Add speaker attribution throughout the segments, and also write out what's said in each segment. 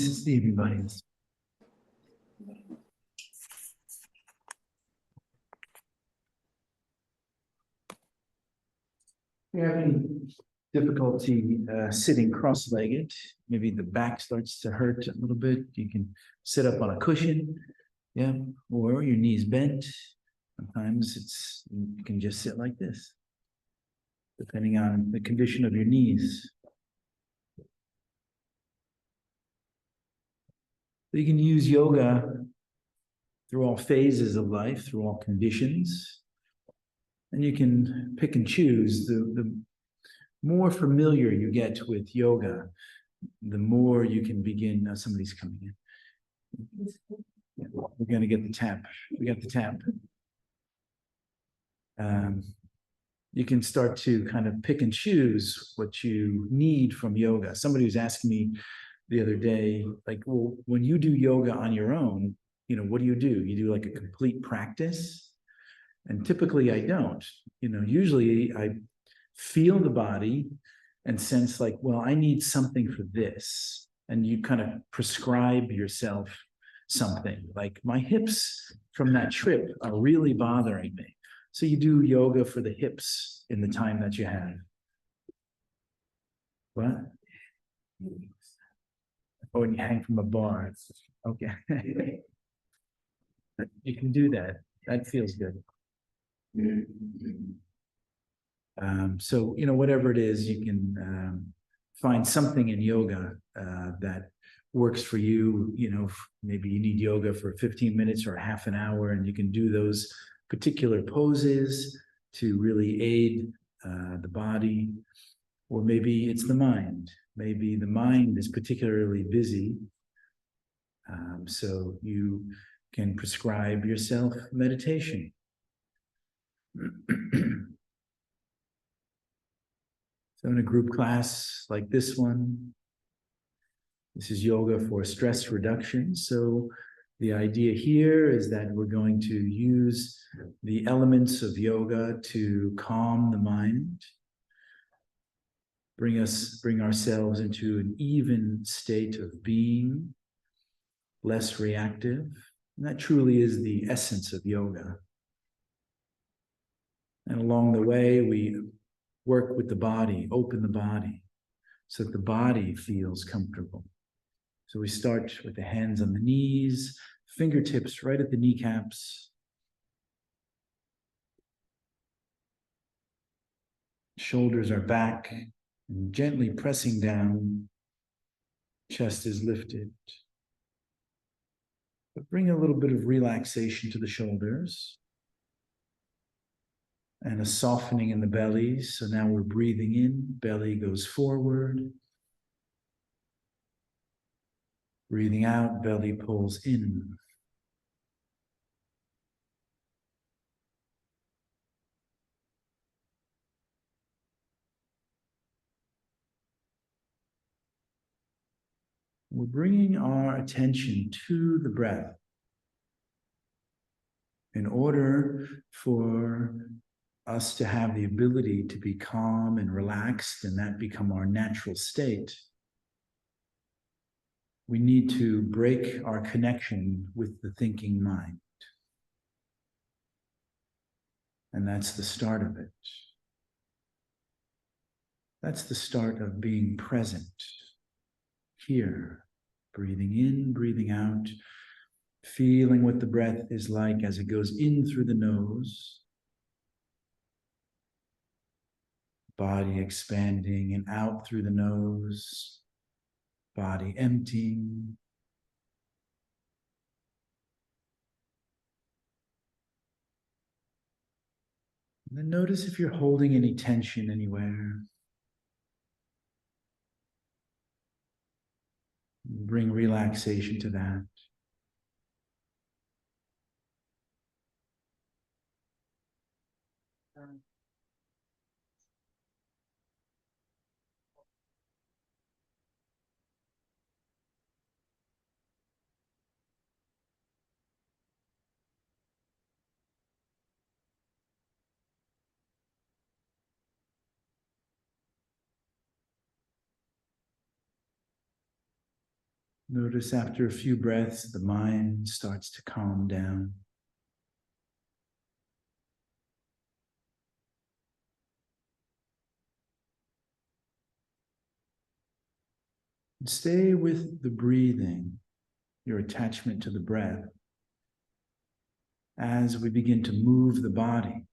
Speaker 1: See everybody. If you have any difficulty sitting cross-legged, maybe the back starts to hurt a little bit, you can sit up on a cushion, yeah, or your knees bent. Sometimes you can just sit like this, depending on the condition of your knees. You can use yoga through all phases of life, through all conditions. And you can pick and choose. The more familiar you get with yoga, the more you can begin. Now somebody's coming in. Yeah, we're going to get the tap. We got the tap. You can start to kind of pick and choose what you need from yoga. Somebody was asking me the other day, like, well, when you do yoga on your own, what do? You do like a complete practice? And typically I don't. Usually I feel the body and sense like, well, I need something for this. And you kind of prescribe yourself something. Like my hips from that trip are really bothering me. So you do yoga for the hips in the time that you have. What? Oh, and you hang from a bar. Okay. You can do that. That feels good. So, whatever it is, you can find something in yoga that works for you. Maybe you need yoga for 15 minutes or half an hour, and you can do those particular poses to really aid the body. Or maybe it's the mind. Maybe the mind is particularly busy. So you can prescribe yourself meditation. So in a group class like this one, this is yoga for stress reduction. So the idea here is that we're going to use the elements of yoga to calm the mind, bring ourselves into an even state of being, less reactive. And that truly is the essence of yoga. And along the way, we work with the body, open the body, so that the body feels comfortable. So we start with the hands on the knees, fingertips right at the kneecaps. Shoulders are back and gently pressing down. Chest is lifted. But bring a little bit of relaxation to the shoulders. And a softening in the belly. So now we're breathing in, belly goes forward. Breathing out, belly pulls in. We're bringing our attention to the breath in order for us to have the ability to be calm and relaxed and that become our natural state. We need to break our connection with the thinking mind. And that's the start of it. That's the start of being present here, breathing in, breathing out, feeling what the breath is like as it goes in through the nose, body expanding and out through the nose, body emptying. And then notice if you're holding any tension anywhere. Bring relaxation to that. Notice after a few breaths, the mind starts to calm down. And stay with the breathing, your attachment to the breath, as we begin to move the body.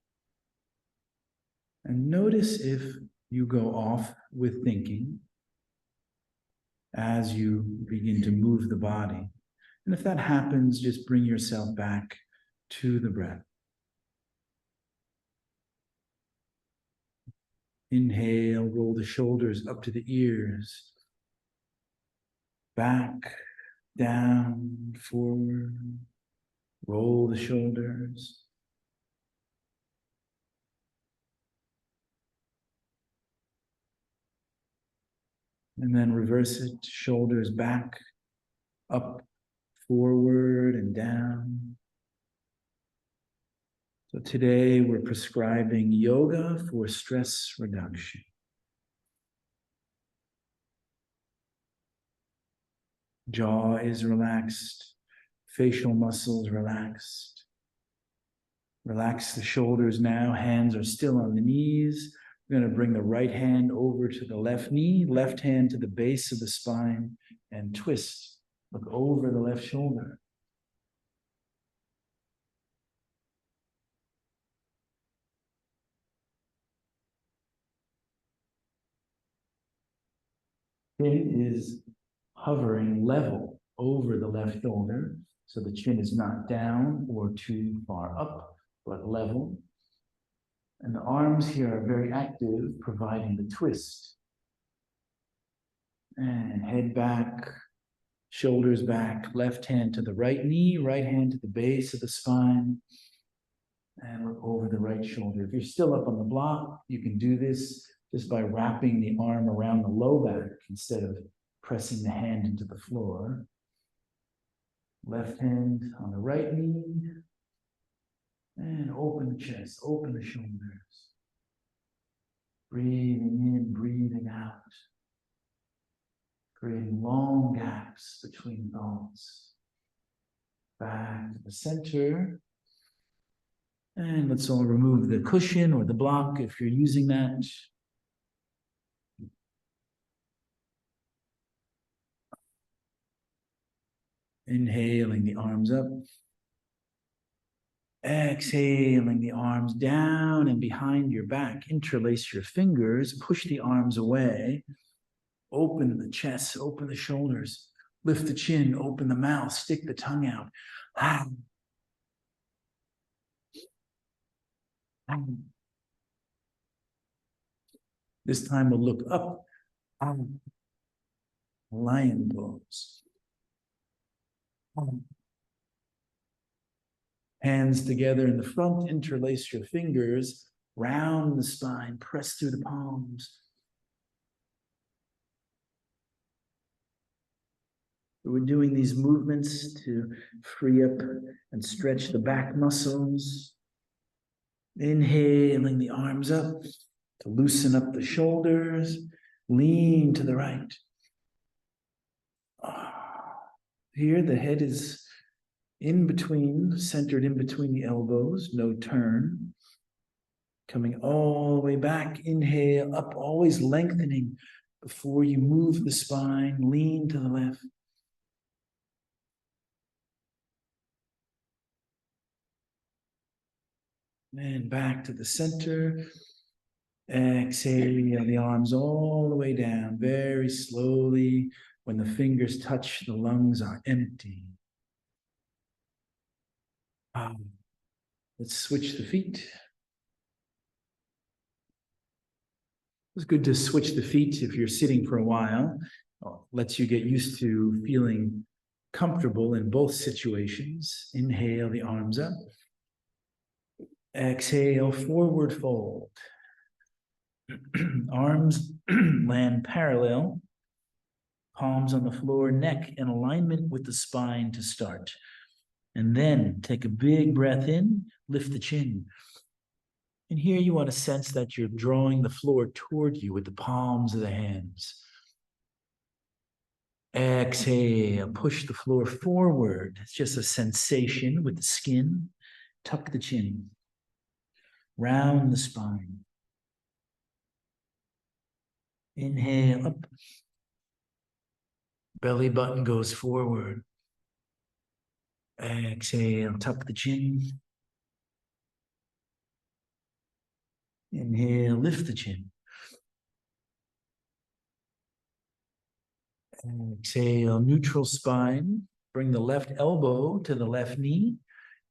Speaker 1: And notice if you go off with thinking as you begin to move the body. And if that happens, just bring yourself back to the breath. Inhale, roll the shoulders up to the ears. Back, down, forward. Roll the shoulders. And then reverse it, shoulders back, up, forward, and down. So today we're prescribing yoga for stress reduction. Jaw is relaxed, facial muscles relaxed. Relax the shoulders now, hands are still on the knees. We're going to bring the right hand over to the left knee, left hand to the base of the spine, and twist. Look over the left shoulder. Chin is hovering level over the left shoulder, so the chin is not down or too far up, but level. And the arms here are very active, providing the twist. And head back, shoulders back, left hand to the right knee, right hand to the base of the spine, and look over the right shoulder. If you're still up on the block, you can do this just by wrapping the arm around the low back instead of pressing the hand into the floor. Left hand on the right knee, and open the chest, open the shoulders. Breathing in, breathing out. Creating long gaps between thoughts. Back to the center. And let's all remove the cushion or the block if you're using that. Inhaling the arms up. Exhaling the arms down and behind your back. Interlace your fingers, push the arms away. Open the chest, open the shoulders. Lift the chin, open the mouth, stick the tongue out. This time we'll look up. Lion pose. Hands together in the front, interlace your fingers, round the spine, press through the palms. We're doing these movements to free up and stretch the back muscles. Inhaling the arms up to loosen up the shoulders. Lean to the right. Here, the head is in between, centered in between the elbows, no turn. Coming all the way back, inhale, up, always lengthening before you move the spine, lean to the left. And back to the center. Exhale the arms all the way down, very slowly. When the fingers touch, the lungs are empty. Let's switch the feet. It's good to switch the feet if you're sitting for a while. Lets you get used to feeling comfortable in both situations. Inhale the arms up. Exhale, forward fold. Arms land parallel. Palms on the floor, neck in alignment with the spine to start. And then take a big breath in, lift the chin. And here you want to sense that you're drawing the floor toward you with the palms of the hands. Exhale, push the floor forward. It's just a sensation with the skin. Tuck the chin. Round the spine. Inhale up. Belly button goes forward. Exhale, tuck the chin. Inhale, lift the chin. Exhale, neutral spine. Bring the left elbow to the left knee.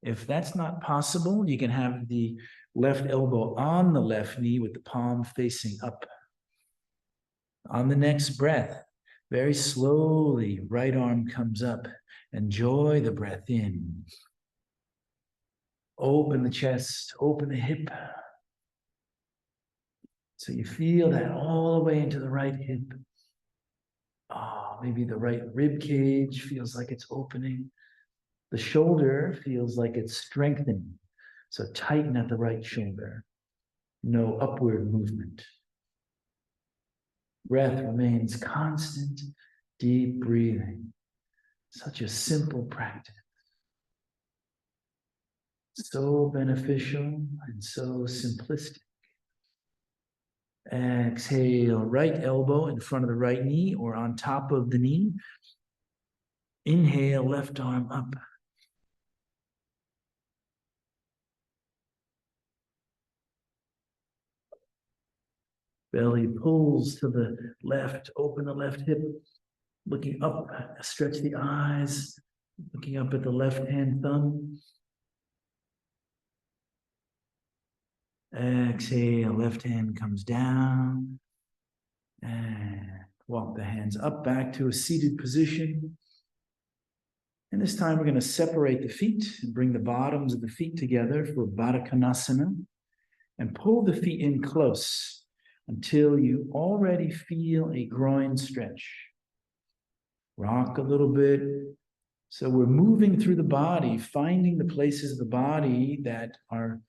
Speaker 1: If that's not possible, you can have the left elbow on the left knee with the palm facing up. On the next breath, very slowly, right arm comes up. Enjoy the breath in. Open the chest, open the hip. So you feel that all the way into the right hip. Oh, maybe the right rib cage feels like it's opening. The shoulder feels like it's strengthening. So tighten at the right shoulder. No upward movement. Breath remains constant, deep breathing. Such a simple practice. So beneficial and so simplistic. Exhale, right elbow in front of the right knee or on top of the knee. Inhale, left arm up. Belly pulls to the left, open the left hip. Looking up, stretch the eyes. Looking up at the left hand thumb. Exhale, left hand comes down. And walk the hands up back to a seated position. And this time we're going to separate the feet and bring the bottoms of the feet together for Baddha Konasana. And pull the feet in close until you already feel a groin stretch. Rock a little bit. So we're moving through the body, finding the places of the body that are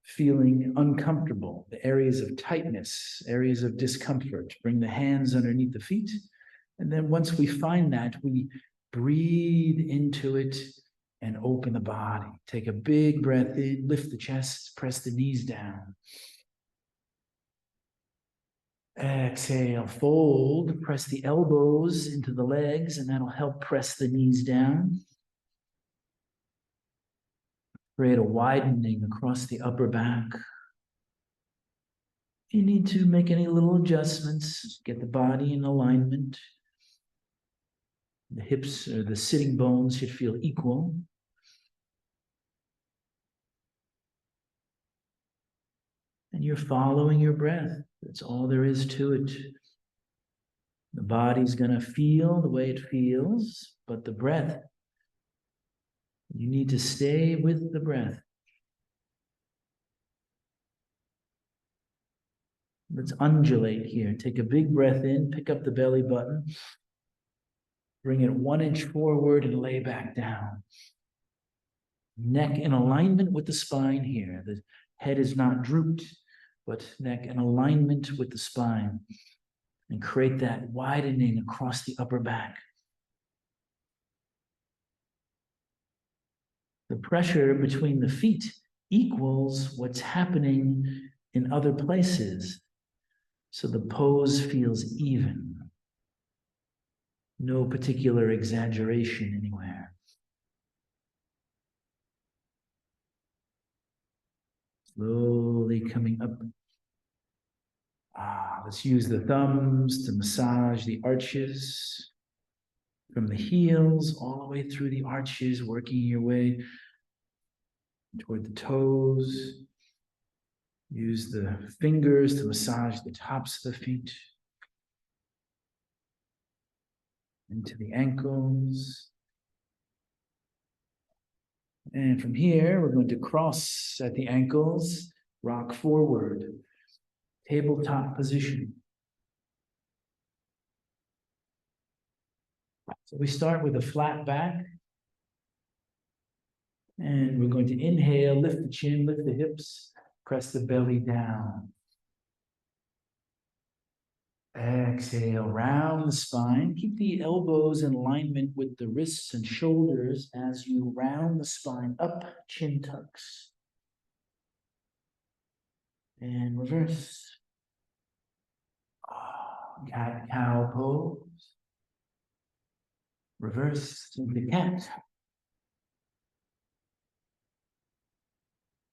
Speaker 1: feeling uncomfortable, the areas of tightness, areas of discomfort. Bring the hands underneath the feet. And then once we find that, we breathe into it and open the body. Take a big breath in, lift the chest, press the knees down. Exhale, fold, press the elbows into the legs, and that'll help press the knees down. Create a widening across the upper back. If you need to make any little adjustments, get the body in alignment. The hips or the sitting bones should feel equal. And you're following your breath. That's all there is to it. The body's going to feel the way it feels, but the breath, you need to stay with the breath. Let's undulate here. Take a big breath in, pick up the belly button, bring it 1 inch forward and lay back down. Neck in alignment with the spine here. The head is not drooped, but neck in alignment with the spine. And create that widening across the upper back. The pressure between the feet equals what's happening in other places. So the pose feels even. No particular exaggeration anywhere. Slowly coming up. Let's use the thumbs to massage the arches from the heels all the way through the arches, working your way toward the toes. Use the fingers to massage the tops of the feet into the ankles. And from here, we're going to cross at the ankles, rock forward, tabletop position. So we start with a flat back. And we're going to inhale, lift the chin, lift the hips, press the belly down. Exhale, round the spine. Keep the elbows in alignment with the wrists and shoulders as you round the spine up, chin tucks. And reverse. Cat-cow pose. Reverse into cat.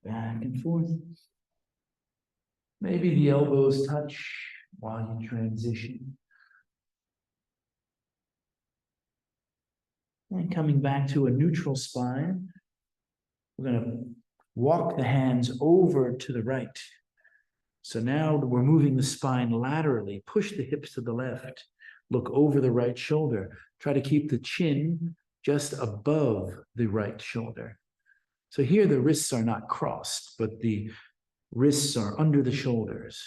Speaker 1: Back and forth. Maybe the elbows touch while you transition. And coming back to a neutral spine, we're going to walk the hands over to the right. So now we're moving the spine laterally. Push the hips to the left. Look over the right shoulder. Try to keep the chin just above the right shoulder. So here the wrists are not crossed, but the wrists are under the shoulders.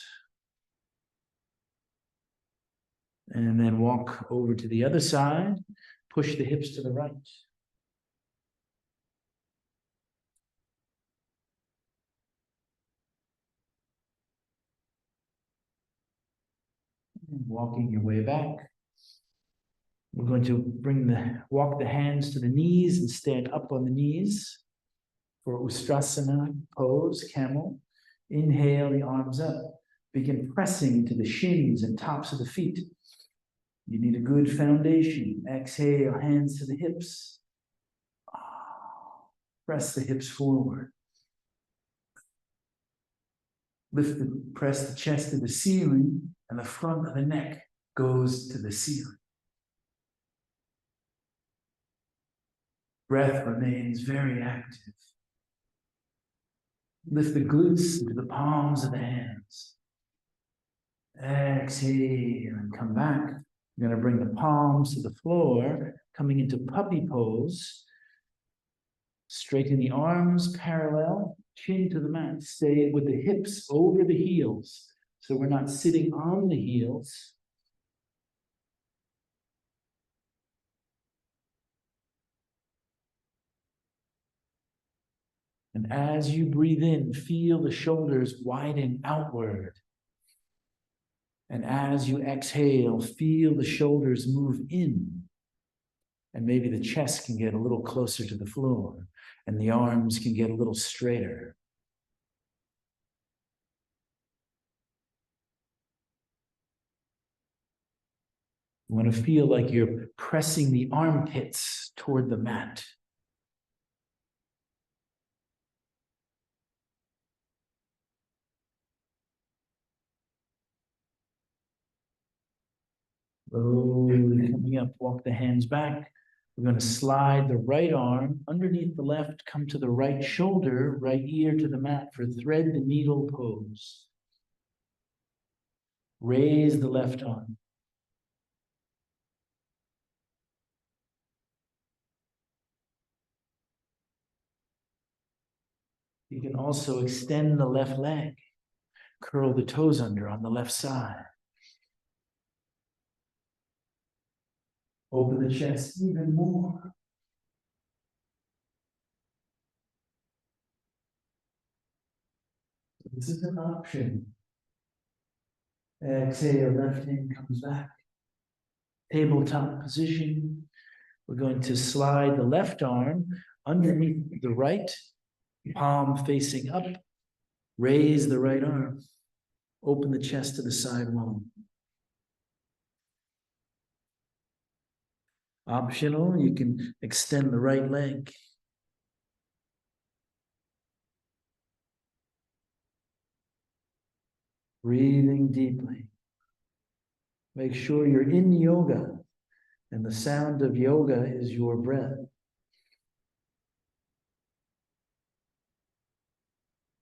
Speaker 1: And then walk over to the other side. Push the hips to the right. And walking your way back. We're going to walk the hands to the knees and stand up on the knees for Ustrasana pose, camel. Inhale the arms up. Begin pressing into the shins and tops of the feet. You need a good foundation. Exhale, hands to the hips. Press the hips forward. Press the chest to the ceiling, and the front of the neck goes to the ceiling. Breath remains very active. Lift the glutes into the palms of the hands. Exhale and come back. You're going to bring the palms to the floor, coming into puppy pose. Straighten the arms parallel, chin to the mat. Stay with the hips over the heels. So we're not sitting on the heels. And as you breathe in, feel the shoulders widen outward. And as you exhale, feel the shoulders move in. And maybe the chest can get a little closer to the floor, and the arms can get a little straighter. You want to feel like you're pressing the armpits toward the mat. Slowly coming up, walk the hands back. We're going to slide the right arm underneath the left, come to the right shoulder, right ear to the mat for thread the needle pose. Raise the left arm. You can also extend the left leg. Curl the toes under on the left side. Open the chest even more. This is an option. Exhale, left hand comes back. Tabletop position. We're going to slide the left arm underneath the right, palm facing up. Raise the right arm. Open the chest to the side wall. Optional, you can extend the right leg. Breathing deeply. Make sure you're in yoga, and the sound of yoga is your breath.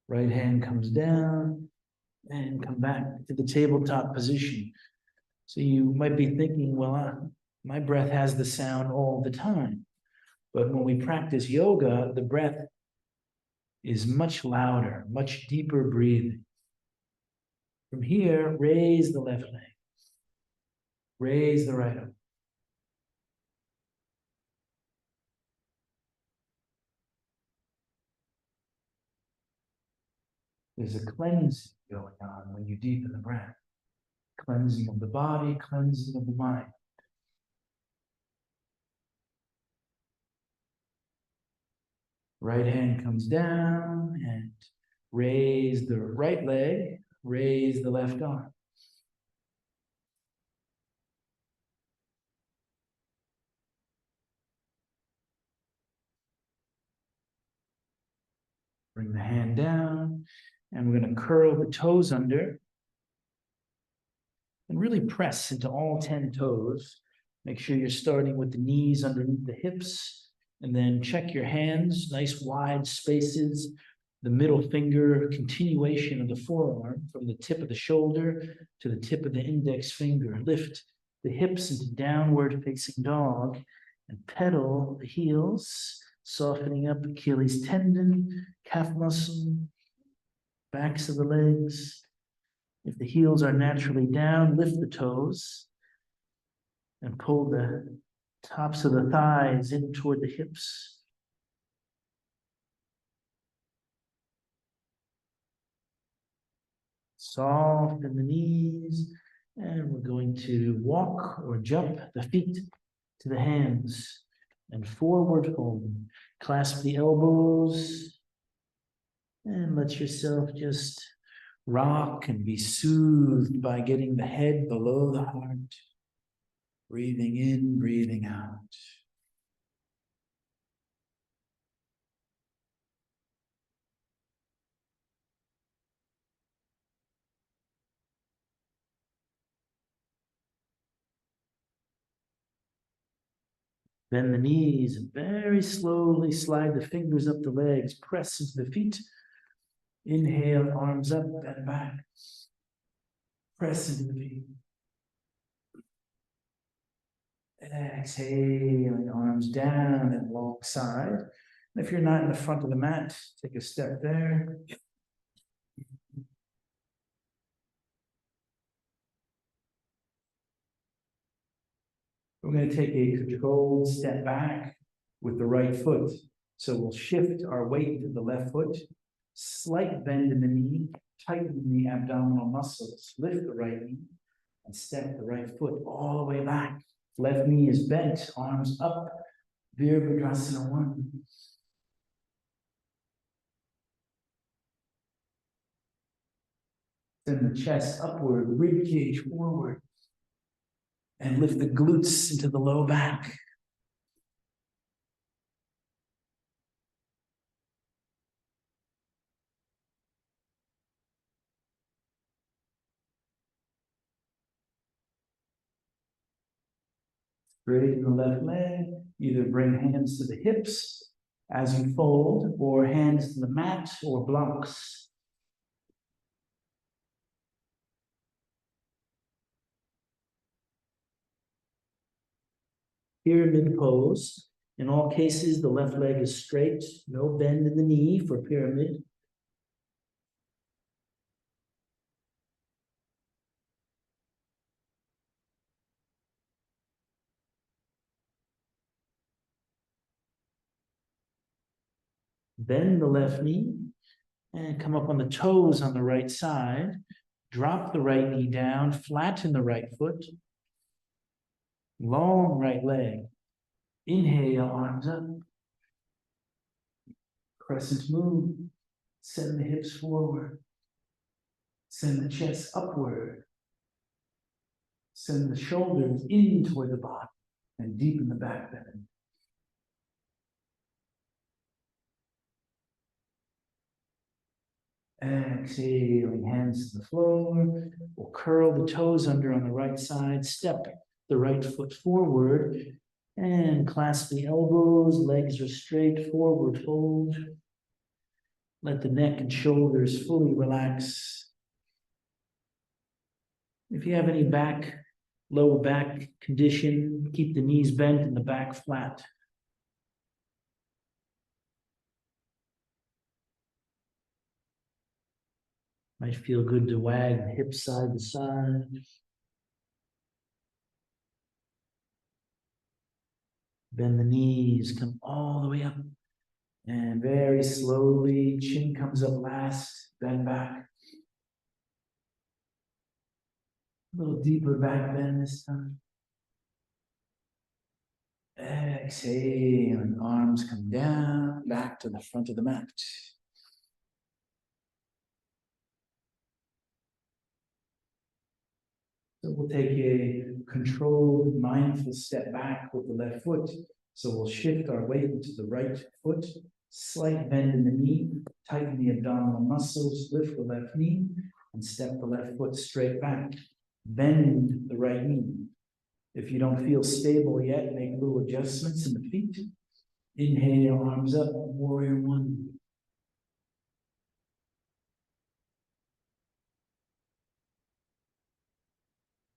Speaker 1: Right hand comes down and come back to the tabletop position. So you might be thinking, well, my breath has the sound all the time. But when we practice yoga, the breath is much louder, much deeper breathing. From here, raise the left leg. Raise the right arm. There's a cleansing going on when you deepen the breath. Cleansing of the body, cleansing of the mind. Right hand comes down and raise the right leg, raise the left arm. Bring the hand down, and we're going to curl the toes under and really press into all 10 toes. Make sure you're starting with the knees underneath the hips, and then check your hands, nice wide spaces, the middle finger, continuation of the forearm from the tip of the shoulder to the tip of the index finger. Lift the hips into downward facing dog and pedal the heels, softening up Achilles tendon, calf muscle, backs of the legs. If the heels are naturally down, lift the toes and pull the tops of the thighs in toward the hips. Soften the knees, and we're going to walk or jump the feet to the hands and forward fold. Clasp the elbows and let yourself just rock and be soothed by getting the head below the heart. Breathing in, breathing out. Bend the knees and very slowly slide the fingers up the legs. Press into the feet. Inhale, arms up and back. Press into the feet. Exhaling, arms down and alongside. And if you're not in the front of the mat, take a step there. We're going to take a controlled step back with the right foot. So we'll shift our weight to the left foot, slight bend in the knee, tighten the abdominal muscles, lift the right knee, and step the right foot all the way back. Left knee is bent, arms up, Virabhadrasana 1. Send the chest upward, rib cage forward, and lift the glutes into the low back. Straighten the left leg, either bring hands to the hips as you fold, or hands to the mat or blocks. Pyramid pose. In all cases, the left leg is straight, no bend in the knee for pyramid. Bend the left knee and come up on the toes on the right side. Drop the right knee down, flatten the right foot. Long right leg. Inhale, arms up. Crescent move. Send the hips forward. Send the chest upward. Send the shoulders in toward the body and deepen the back bend. Exhaling, hands to the floor. We'll curl the toes under on the right side. Step the right foot forward and clasp the elbows. Legs are straight, forward fold. Let the neck and shoulders fully relax. If you have any lower back condition, keep the knees bent and the back flat. Might feel good to wag the hips side to side. Bend the knees, come all the way up. And very slowly, chin comes up last, bend back. little deeper back bend this time. Exhale, and arms come down, back to the front of the mat. So we'll take a controlled, mindful step back with the left foot. So we'll shift our weight to the right foot, slight bend in the knee, tighten the abdominal muscles, lift the left knee, and step the left foot straight back. Bend the right knee. If you don't feel stable yet, make little adjustments in the feet. Inhale, arms up, warrior one.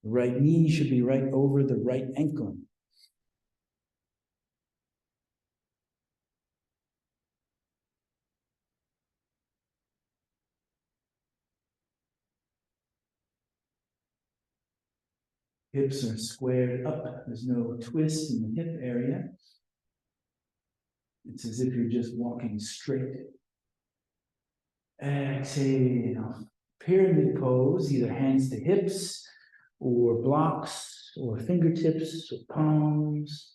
Speaker 1: The right knee should be right over the right ankle. Hips are squared up. There's no twist in the hip area. It's as if you're just walking straight. Exhale. Pyramid pose, either hands to hips, or blocks, or fingertips, or palms.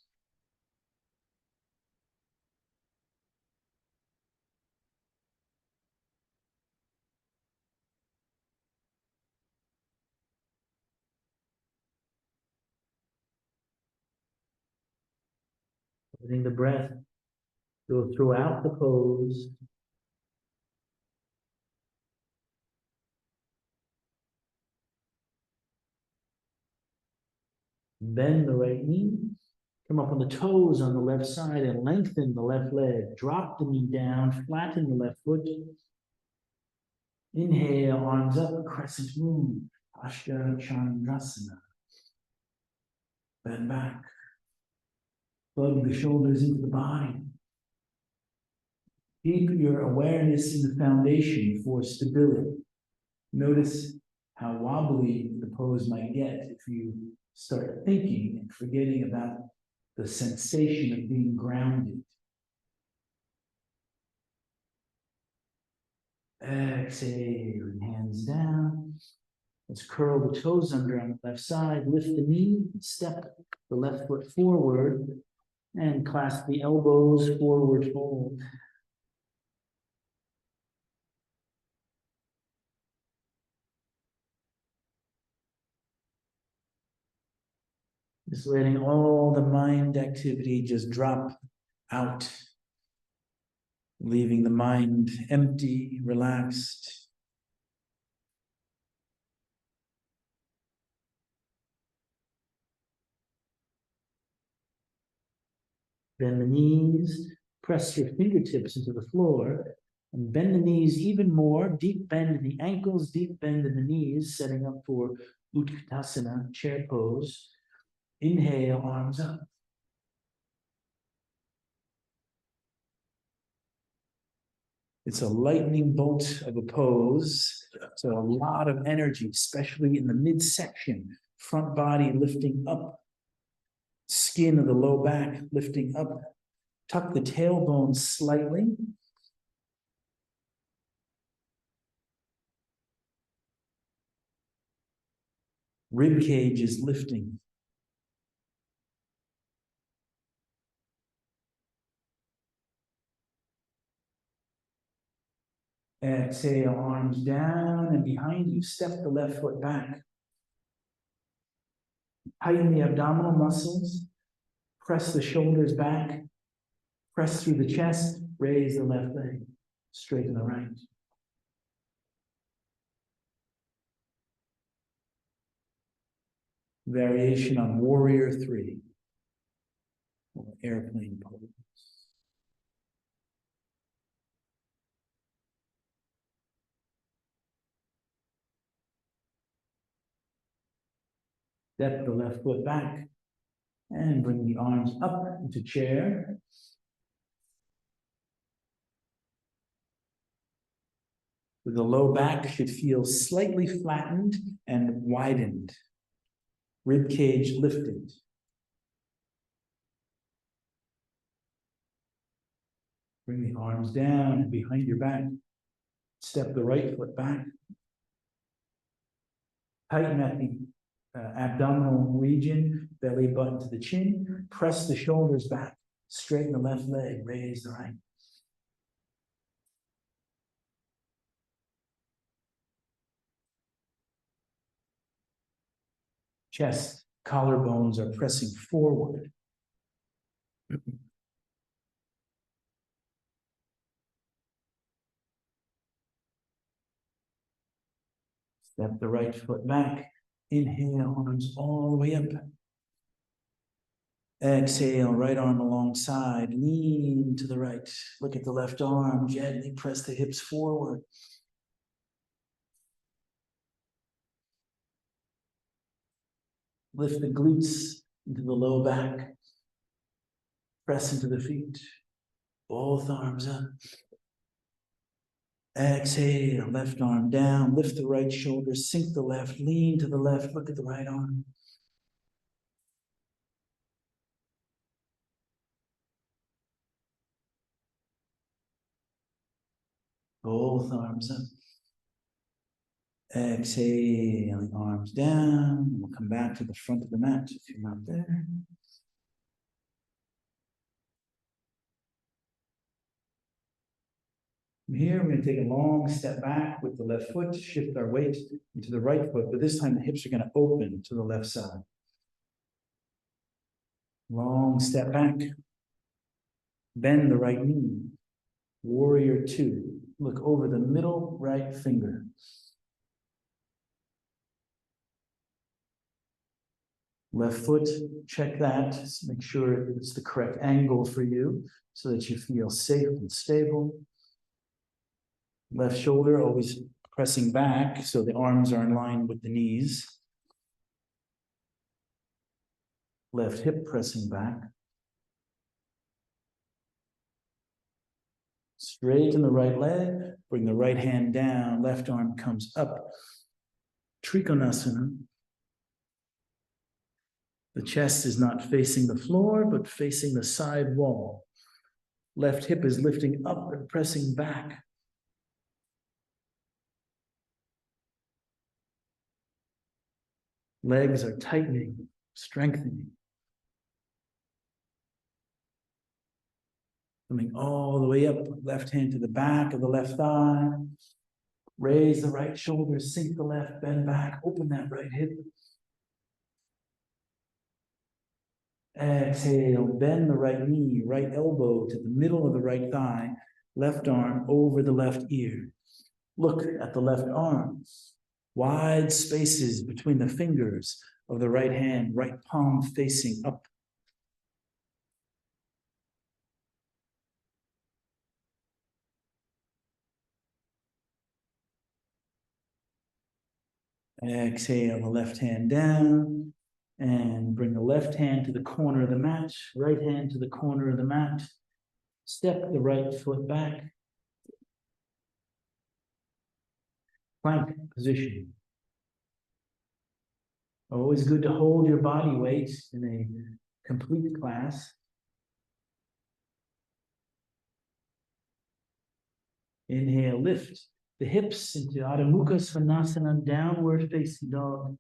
Speaker 1: Letting the breath go throughout the pose. Bend the right knee. Come up on the toes on the left side and lengthen the left leg. Drop the knee down, flatten the left foot. Inhale, arms up, crescent moon, Ashtanga Chandrasana. Bend back. Plug the shoulders into the body. Keep your awareness in the foundation for stability. Notice how wobbly the pose might get if you start thinking and forgetting about the sensation of being grounded. Exhale, hands down. Let's curl the toes under on the left side, lift the knee, step the left foot forward, and clasp the elbows, forward fold. Just letting all the mind activity just drop out, leaving the mind empty, relaxed. Bend the knees, press your fingertips into the floor, and bend the knees even more. Deep bend in the ankles, deep bend in the knees, setting up for Utkatasana, chair pose. Inhale, arms up. It's a lightning bolt of a pose. So a lot of energy, especially in the midsection, front body lifting up, skin of the low back lifting up. Tuck the tailbone slightly. Rib cage is lifting. Exhale, arms down and behind you. Step the left foot back. Tighten the abdominal muscles. Press the shoulders back. Press through the chest. Raise the left leg. Straighten the right. Variation on warrior three, or airplane pose. Step the left foot back and bring the arms up into chair. The low back should feel slightly flattened and widened. Rib cage lifted. Bring the arms down and behind your back. Step the right foot back. Tighten at the abdominal region, belly button to the chin. Press the shoulders back. Straighten the left leg, raise the right. Chest, collarbones are pressing forward. Step the right foot back. Inhale, arms all the way up. Exhale, right arm alongside. Lean to the right. Look at the left arm. Gently press the hips forward. Lift the glutes into the low back. Press into the feet. Both arms up. Exhale, left arm down. Lift the right shoulder. Sink the left. Lean to the left. Look at the right arm. Both arms up. Exhaling, arms down. We'll come back to the front of the mat if you're not there. From here, we're going to take a long step back with the left foot, shift our weight into the right foot, but this time the hips are going to open to the left side. Long step back. Bend the right knee. Warrior two. Look over the middle right finger. Left foot, check that. Make sure it's the correct angle for you so that you feel safe and stable. Left shoulder always pressing back so the arms are in line with the knees. Left hip pressing back. Straighten the right leg, bring the right hand down, left arm comes up. Trikonasana. The chest is not facing the floor, but facing the side wall. Left hip is lifting up and pressing back. Legs are tightening, strengthening. Coming all the way up, left hand to the back of the left thigh. Raise the right shoulder, sink the left, bend back, open that right hip. Exhale, bend the right knee, right elbow to the middle of the right thigh, left arm over the left ear. Look at the left arm. Wide spaces between the fingers of the right hand, right palm facing up. Exhale the left hand down and bring the left hand to the corner of the mat, right hand to the corner of the mat. Step the right foot back. Plank position. Always good to hold your body weight in a complete class. Inhale, lift the hips into Adho Mukha Svanasana, downward facing dog.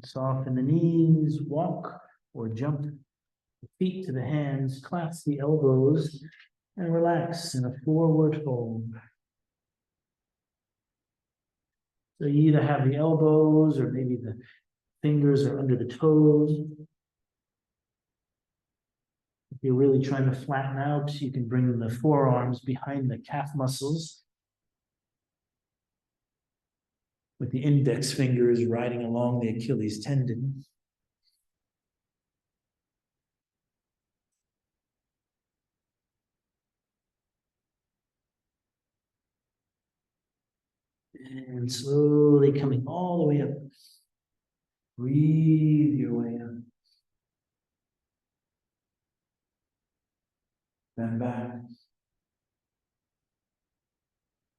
Speaker 1: Soften the knees, walk or jump the feet to the hands, clasp the elbows, and relax in a forward fold. So you either have the elbows or maybe the fingers are under the toes. If you're really trying to flatten out, you can bring the forearms behind the calf muscles with the index fingers riding along the Achilles tendon. And slowly coming all the way up. Breathe your way up. Bend back.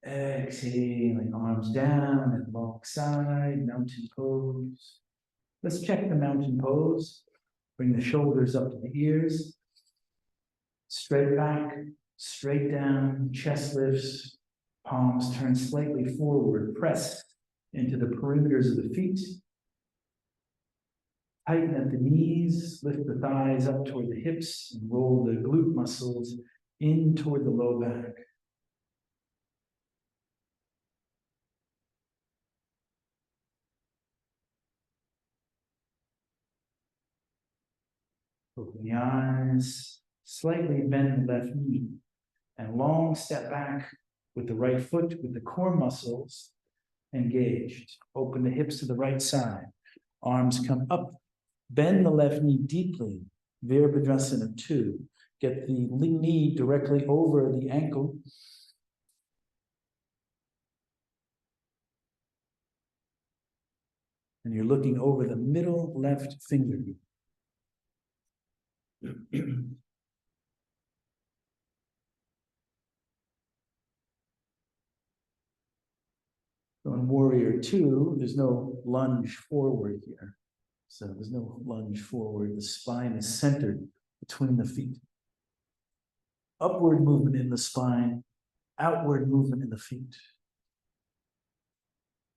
Speaker 1: Exhaling, arms down and alongside, mountain pose. Let's check the mountain pose. Bring the shoulders up to the ears. Straight back, straight down, chest lifts. Palms turn slightly forward, press into the perimeters of the feet. Tighten at the knees, lift the thighs up toward the hips, and roll the glute muscles in toward the low back. Open the eyes, slightly bend the left knee, and long step back with the right foot with the core muscles engaged. Open the hips to the right side. Arms come up. Bend the left knee deeply. Virabhadrasana 2. Get the knee directly over the ankle. And you're looking over the middle left finger. So in Warrior 2, there's no lunge forward here. So there's no lunge forward. The spine is centered between the feet. Upward movement in the spine, outward movement in the feet.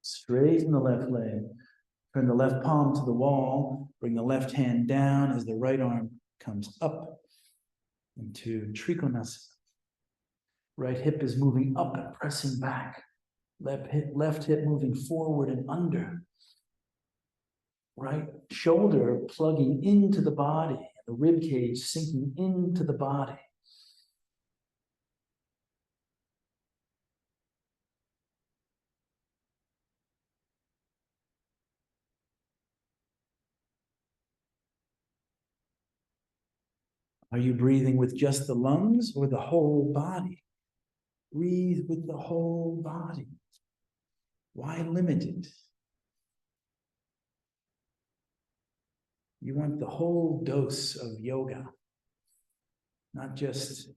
Speaker 1: Straighten the left leg. Turn the left palm to the wall. Bring the left hand down as the right arm comes up into Trikonasana. Right hip is moving up and pressing back. Left hip moving forward and under. Right shoulder plugging into the body. The rib cage sinking into the body. Are you breathing with just the lungs or the whole body? Breathe with the whole body. Why limit it? You want the whole dose of yoga, not just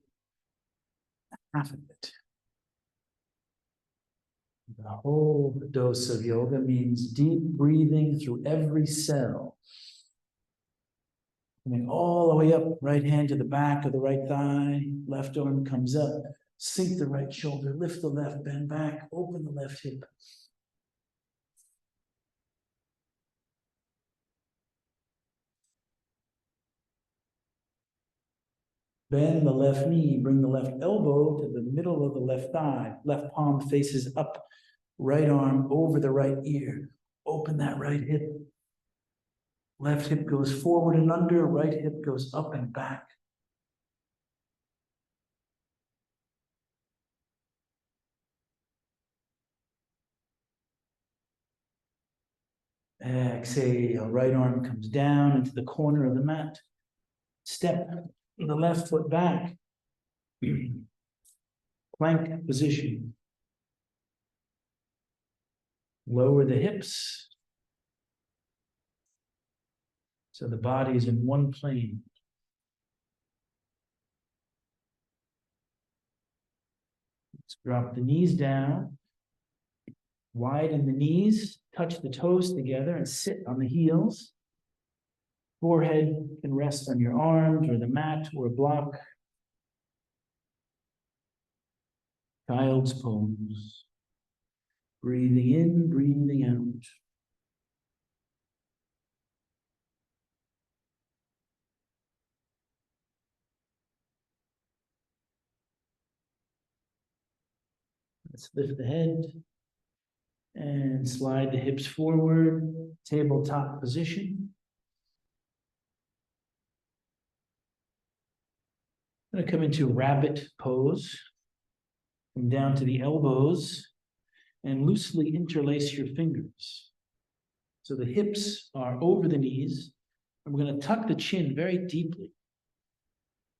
Speaker 1: half of it. The whole dose of yoga means deep breathing through every cell. Coming all the way up, right hand to the back of the right thigh, left arm comes up, sink the right shoulder, lift the left, bend back, open the left hip. Bend the left knee, bring the left elbow to the middle of the left thigh, left palm faces up, right arm over the right ear. Open that right hip. Left hip goes forward and under, right hip goes up and back. Exhale, right arm comes down into the corner of the mat. Step the left foot back. Plank position. Lower the hips. So the body is in one plane. Let's drop the knees down. Widen the knees, touch the toes together and sit on the heels. Forehead can rest on your arms or the mat or a block. Child's pose. Breathing in, breathing out. Let's lift the head and slide the hips forward, tabletop position. I'm going to come into rabbit pose. Come down to the elbows and loosely interlace your fingers. So the hips are over the knees. And we're going to tuck the chin very deeply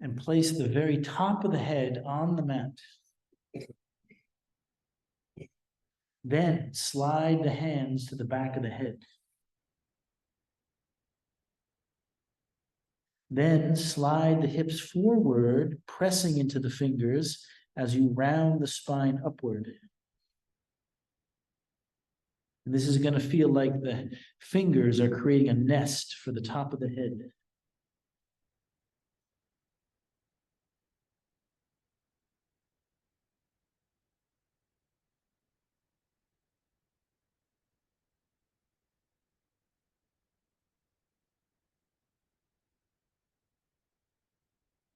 Speaker 1: and place the very top of the head on the mat. Then slide the hands to the back of the head. Then slide the hips forward, pressing into the fingers as you round the spine upward. And this is going to feel like the fingers are creating a nest for the top of the head.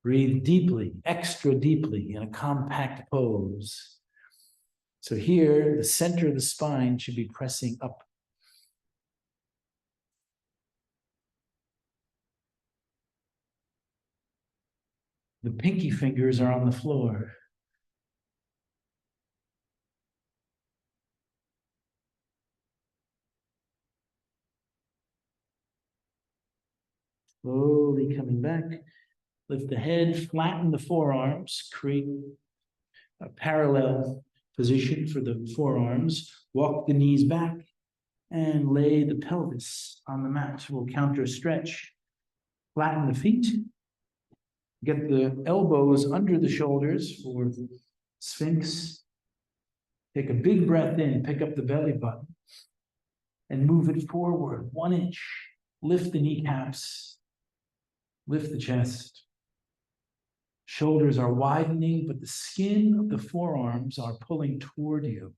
Speaker 1: Breathe deeply, extra deeply in a compact pose. So here, the center of the spine should be pressing up. The pinky fingers are on the floor. Slowly coming back. Lift the head, flatten the forearms, create a parallel position for the forearms. Walk the knees back and lay the pelvis on the mat. We'll counter stretch. Flatten the feet. Get the elbows under the shoulders for Sphinx. Take a big breath in, pick up the belly button, and move it forward 1 inch. Lift the kneecaps, lift the chest. Shoulders are widening, but the skin of the forearms are pulling toward you.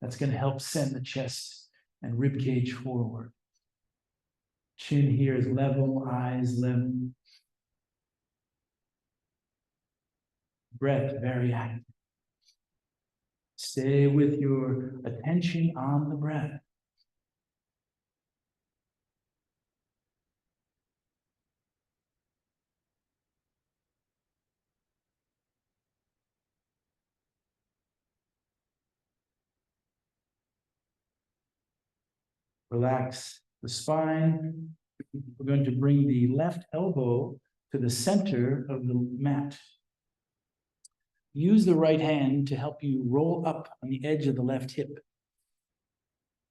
Speaker 1: That's going to help send the chest and rib cage forward. Chin here is level, eyes level. Breath very active. Stay with your attention on the breath. Relax the spine. We're going to bring the left elbow to the center of the mat. Use the right hand to help you roll up on the edge of the left hip.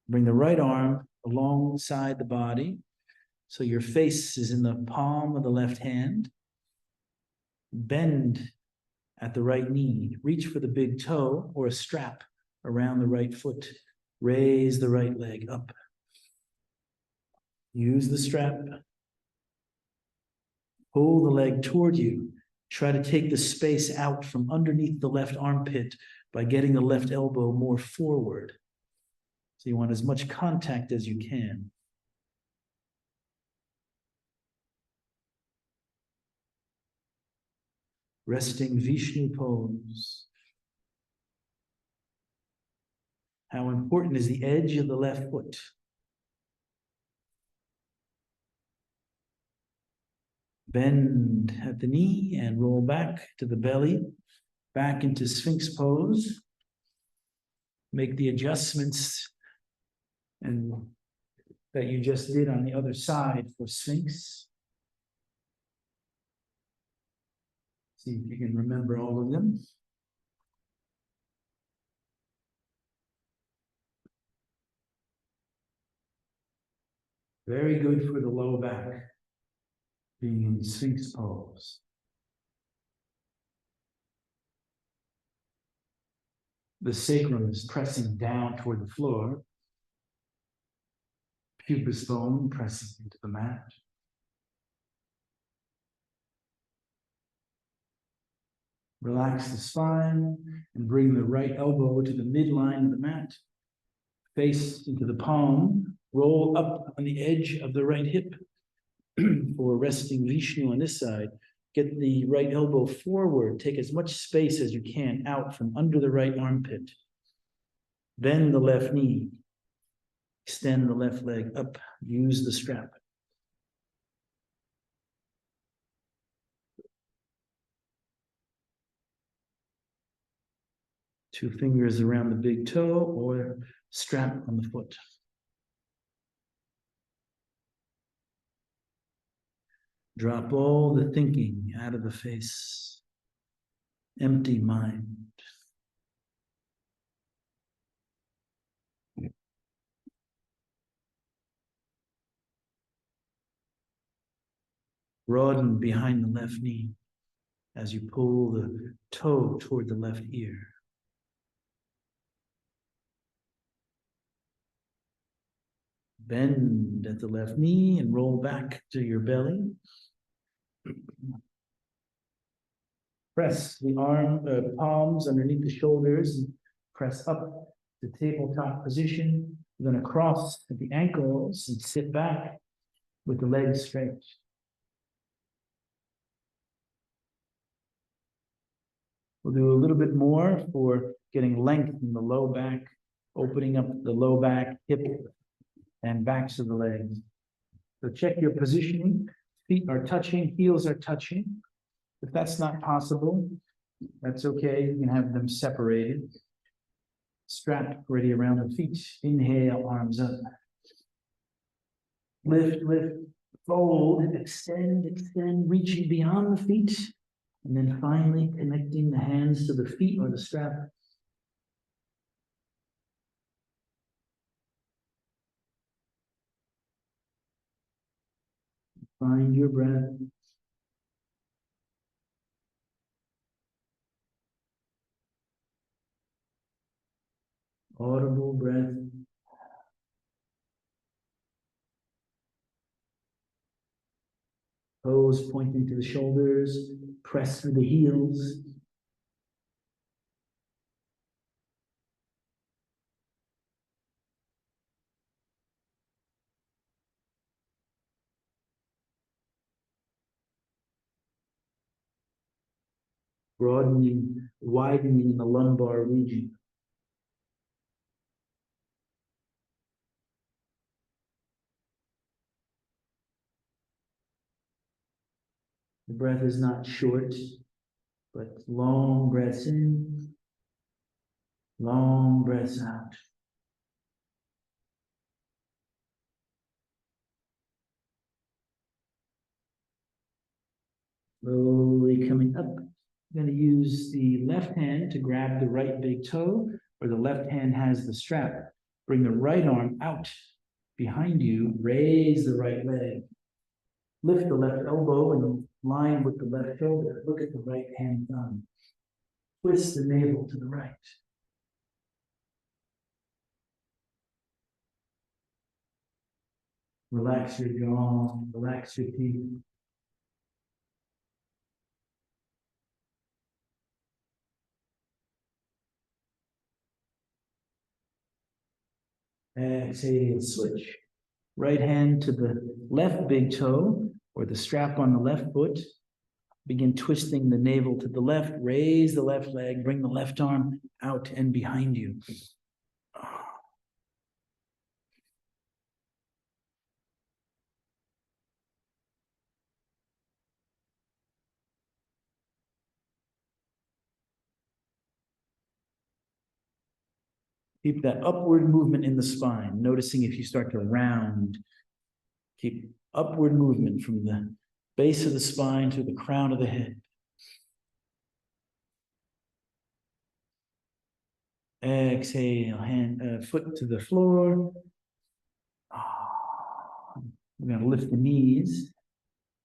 Speaker 1: Bring the right arm alongside the body, so your face is in the palm of the left hand. Bend at the right knee. Reach for the big toe or a strap around the right foot. Raise the right leg up. Use the strap. Pull the leg toward you. Try to take the space out from underneath the left armpit by getting the left elbow more forward. So you want as much contact as you can. Resting Vishnu pose. How important is the edge of the left foot? Bend at the knee and roll back to the belly, back into Sphinx pose. Make the adjustments and that you just did on the other side for Sphinx. See if you can remember all of them. Very good for the low back, being in Sphinx pose. The sacrum is pressing down toward the floor. Pubis bone pressing into the mat. Relax the spine and bring the right elbow to the midline of the mat. Face into the palm. Roll up on the edge of the right hip for resting Vishnu on this side. Get the right elbow forward. Take as much space as you can out from under the right armpit. Bend the left knee. Extend the left leg up. Use the strap. Two fingers around the big toe or strap on the foot. Drop all the thinking out of the face. Empty mind. Broaden behind the left knee as you pull the toe toward the left ear. Bend at the left knee and roll back to your belly. Press the palms underneath the shoulders and press up to tabletop position. You're going to cross at the ankles and sit back with the legs straight. We'll do a little bit more for getting length in the low back, opening up the low back, hip, and backs of the legs. So check your positioning. Feet are touching, heels are touching. If that's not possible, that's okay. You can have them separated. Strap ready around the feet. Inhale, arms up. Lift, lift, fold, extend, extend, reaching beyond the feet. And then finally connecting the hands to the feet or the strap. Find your breath. Audible breath. Toes pointing to the shoulders. Press through the heels. Broadening, widening in the lumbar region. The breath is not short, but long breaths in, long breaths out. Slowly coming up. I'm going to use the left hand to grab the right big toe, where the left hand has the strap. Bring the right arm out behind you, raise the right leg. Lift the left elbow and line with the left shoulder. Look at the right hand thumb. Twist the navel to the right. Relax your jaw, relax your teeth. Exhale, switch. Right hand to the left big toe or the strap on the left foot. Begin twisting the navel to the left. Raise the left leg. Bring the left arm out and behind you. Keep that upward movement in the spine, noticing if you start to round. Keep upward movement from the base of the spine to the crown of the head. Exhale, foot to the floor. We're going to lift the knees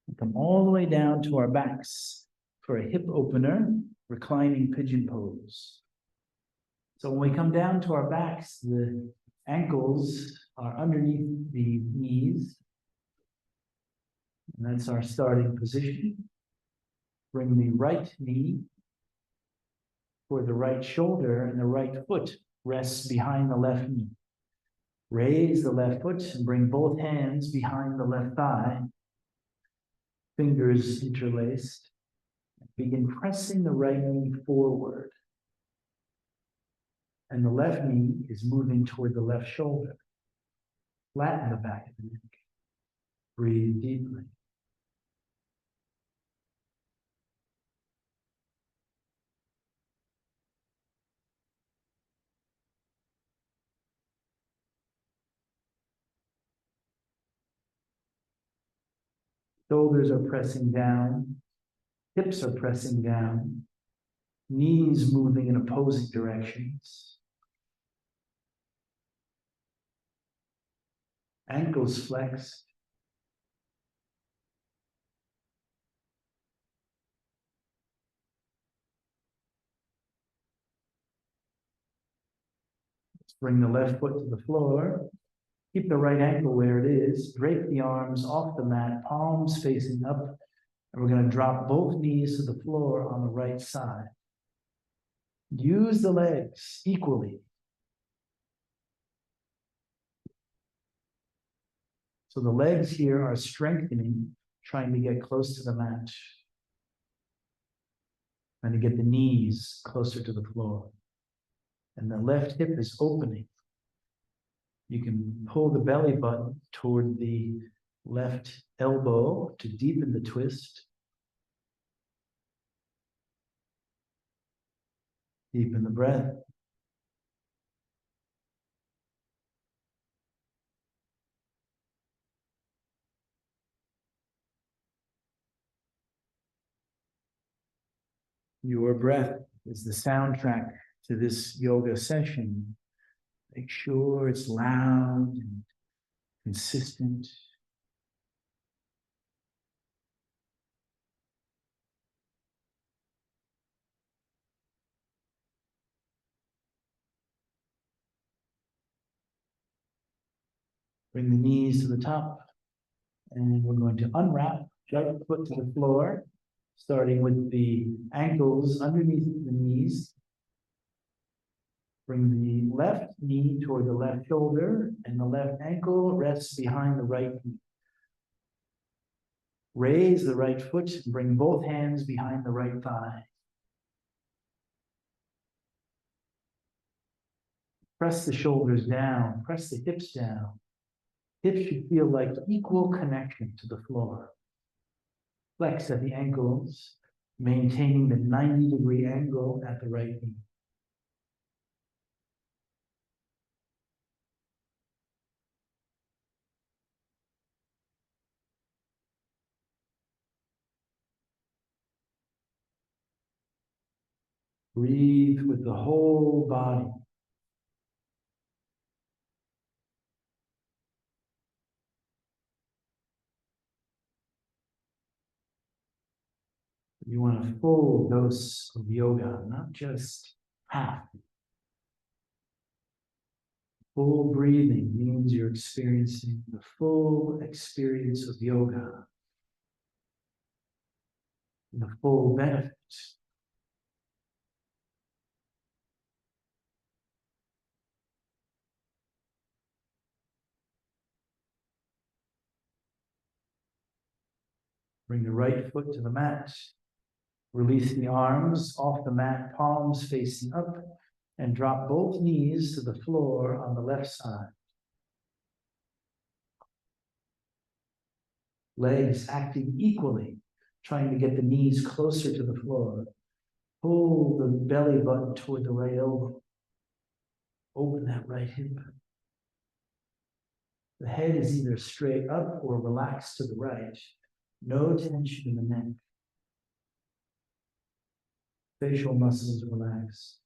Speaker 1: and come all the way down to our backs for a hip opener, reclining pigeon pose. So when we come down to our backs, the ankles are underneath the knees. And that's our starting position. Bring the right knee for the right shoulder, and the right foot rests behind the left knee. Raise the left foot and bring both hands behind the left thigh. Fingers interlaced. Begin pressing the right knee forward. And the left knee is moving toward the left shoulder. Flatten the back of the neck. Breathe deeply. Shoulders are pressing down. Hips are pressing down. Knees moving in opposing directions. Ankles flexed. Let's bring the left foot to the floor. Keep the right ankle where it is. Drape the arms off the mat, palms facing up. And we're going to drop both knees to the floor on the right side. Use the legs equally. So the legs here are strengthening, trying to get close to the mat. Trying to get the knees closer to the floor. And the left hip is opening. You can pull the belly button toward the left elbow to deepen the twist. Deepen the breath. Your breath is the soundtrack to this yoga session. Make sure it's loud and consistent. Bring the knees to the top. And we're going to unwrap, right foot to the floor, starting with the ankles underneath the knees. Bring the left knee toward the left shoulder, and the left ankle rests behind the right knee. Raise the right foot and bring both hands behind the right thigh. Press the shoulders down, press the hips down. Hips should feel like equal connection to the floor. Flex at the ankles, maintaining the 90-degree angle at the right knee. Breathe with the whole body. You want a full dose of yoga, not just half. Full breathing means you're experiencing the full experience of yoga, the full benefits. Bring the right foot to the mat. Release the arms off the mat, palms facing up, and drop both knees to the floor on the left side. Legs acting equally, trying to get the knees closer to the floor. Pull the belly button toward the right elbow. Open that right hip. The head is either straight up or relaxed to the right. No tension in the neck. Facial muscles relax.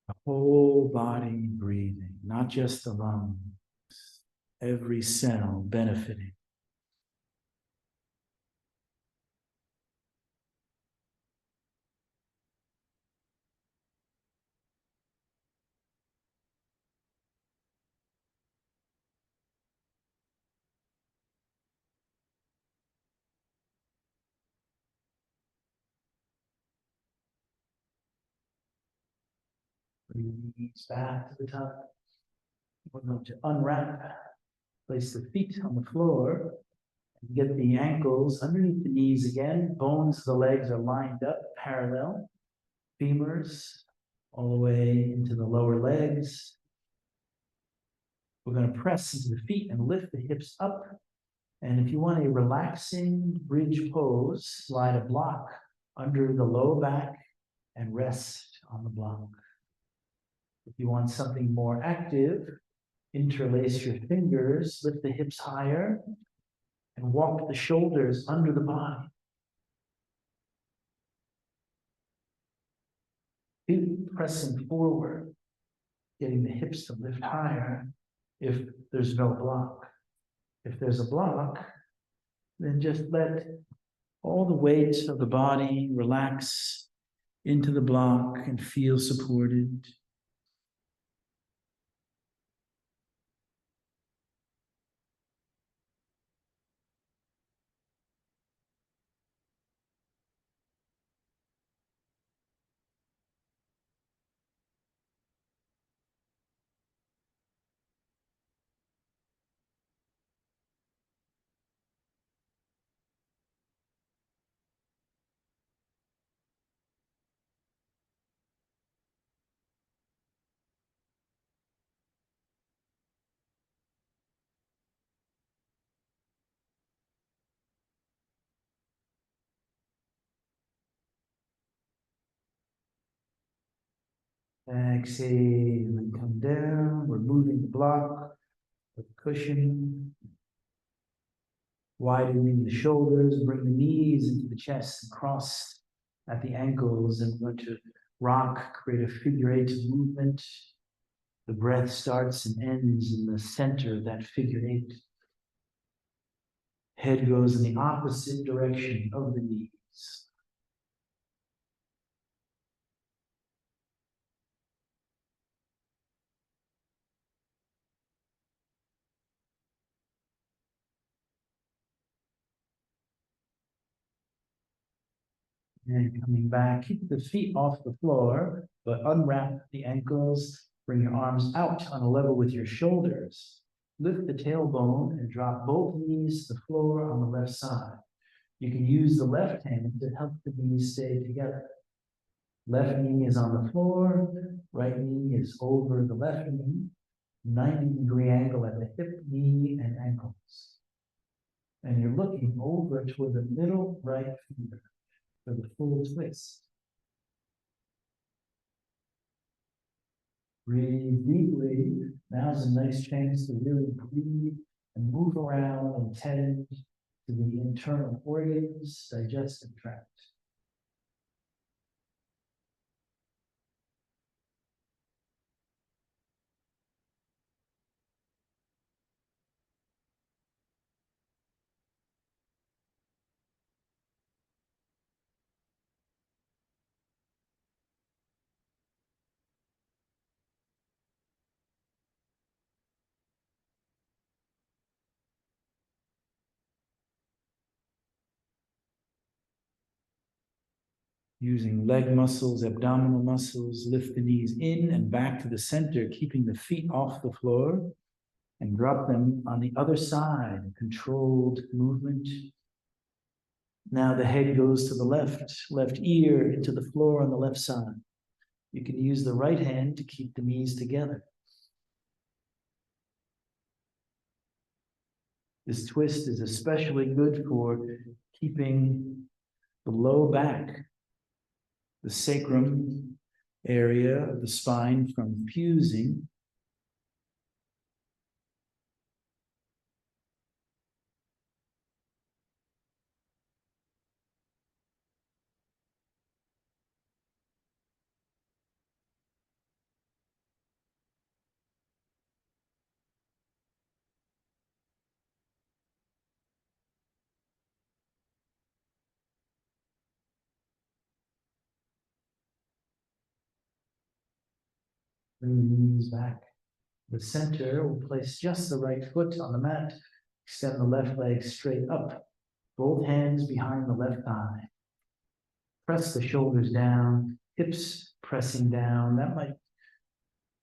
Speaker 1: The whole body breathing, not just the lungs. Every cell benefiting. Knees back to the top. We're going to unwrap. Place the feet on the floor. And get the ankles underneath the knees again. Bones of the legs are lined up, parallel. Femurs all the way into the lower legs. We're going to press into the feet and lift the hips up. And if you want a relaxing bridge pose, slide a block under the low back and rest on the block. If you want something more active, interlace your fingers, lift the hips higher, and walk the shoulders under the body. Feet pressing forward, getting the hips to lift higher if there's no block. If there's a block, then just let all the weight of the body relax into the block and feel supported. Exhale and come down, removing the block, the cushion, widening the shoulders, bring the knees into the chest and cross at the ankles, and we're going to rock, create a figure eight movement. The breath starts and ends in the center of that figure eight. Head goes in the opposite direction of the knees. And coming back, keep the feet off the floor, but unwrap the ankles. Bring your arms out on a level with your shoulders. Lift the tailbone and drop both knees to the floor on the left side. You can use the left hand to help the knees stay together. Left knee is on the floor, right knee is over the left knee, 90-degree angle at the hip, knee, and ankles. And you're looking over toward the middle right finger for the full twist. Breathe deeply. Now's a nice chance to really breathe and move around and tend to the internal organs, digestive tract. Using leg muscles, abdominal muscles, lift the knees in and back to the center, keeping the feet off the floor, and drop them on the other side, controlled movement. Now the head goes to the left ear into the floor on the left side. You can use the right hand to keep the knees together. This twist is especially good for keeping the low back, the sacrum area of the spine, from fusing. Bring the knees back. The center will place just the right foot on the mat. Extend the left leg straight up. Both hands behind the left thigh. Press the shoulders down, hips pressing down. That might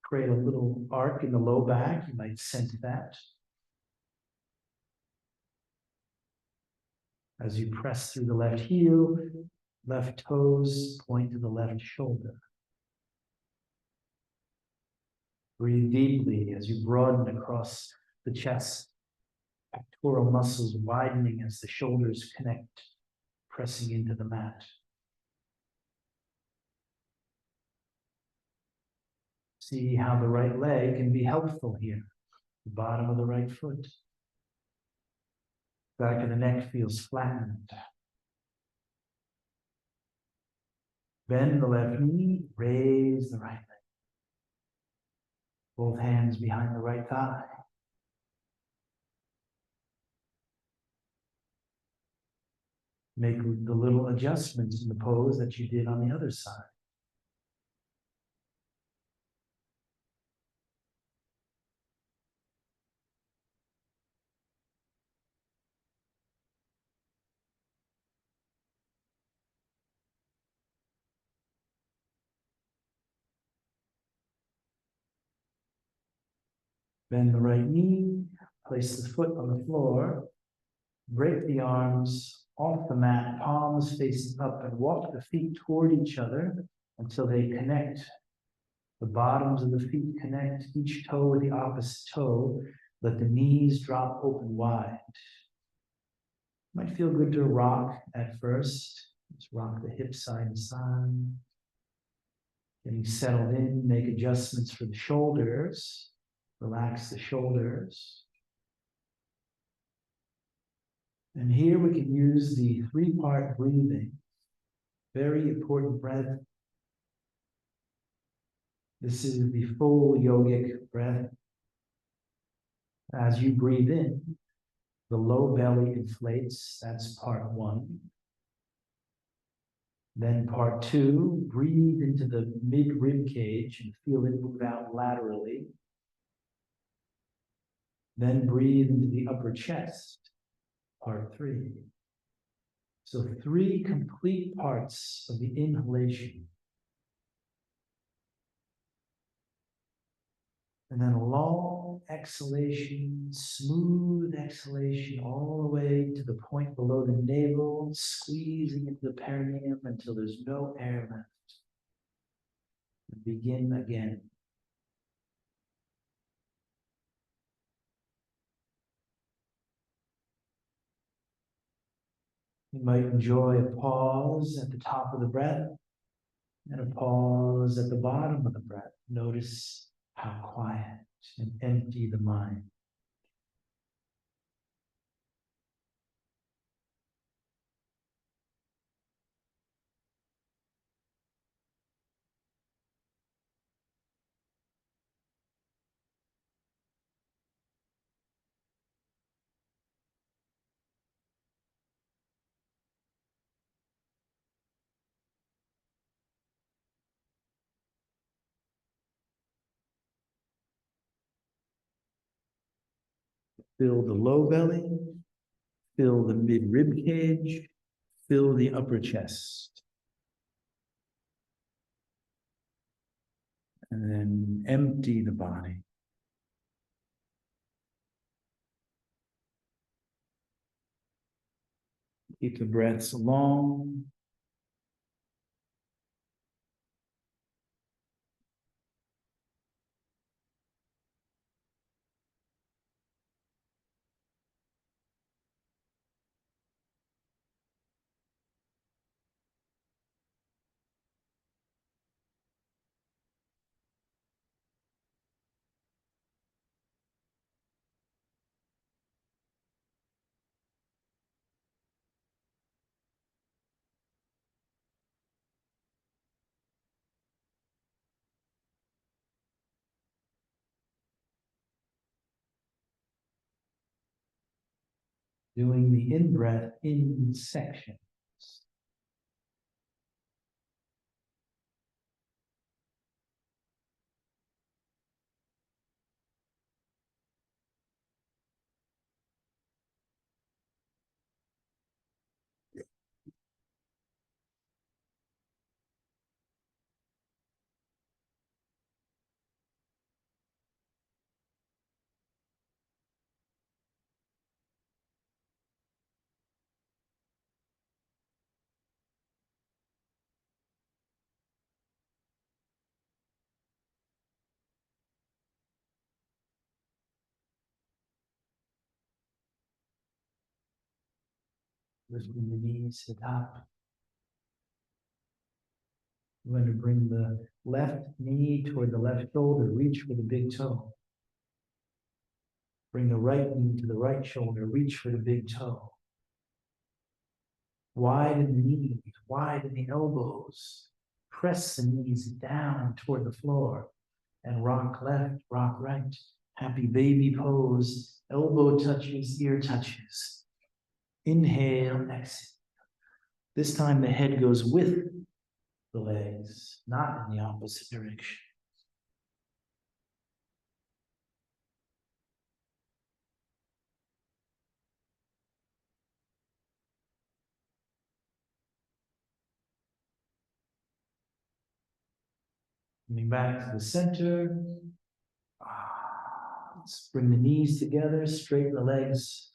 Speaker 1: create a little arc in the low back. You might sense that. As you press through the left heel, left toes point to the left shoulder. Breathe deeply as you broaden across the chest. Pectoral muscles widening as the shoulders connect, pressing into the mat. See how the right leg can be helpful here. The bottom of the right foot. Back of the neck feels flattened. Bend the left knee, raise the right leg. Both hands behind the right thigh. Make the little adjustments in the pose that you did on the other side. Bend the right knee, place the foot on the floor, break the arms off the mat, palms facing up, and walk the feet toward each other until they connect. The bottoms of the feet connect, each toe with the opposite toe. Let the knees drop open wide. Might feel good to rock at first. Just rock the hips side to side. Getting settled in, make adjustments for the shoulders. Relax the shoulders. And here we can use the three-part breathing. Very important breath. This is the full yogic breath. As you breathe in, the low belly inflates. That's part one. Then part two, breathe into the mid-rib cage and feel it move out laterally. Then breathe into the upper chest, part three. So three complete parts of the inhalation. And then a long exhalation, smooth exhalation all the way to the point below the navel, squeezing into the perineum until there's no air left. And begin again. You might enjoy a pause at the top of the breath and a pause at the bottom of the breath. Notice how quiet and empty the mind. Fill the low belly, fill the mid-rib cage, fill the upper chest. And then empty the body. Keep the breaths long. Doing the in-breath in sections. Lifting the knees to the top. We're going to bring the left knee toward the left shoulder, reach for the big toe. Bring the right knee to the right shoulder, reach for the big toe. Widen the knees, widen the elbows. Press the knees down toward the floor and rock left, rock right. Happy baby pose, elbow touches, ear touches. Inhale, exhale. This time the head goes with the legs, not in the opposite direction. Coming back to the center. Let's bring the knees together, straighten the legs,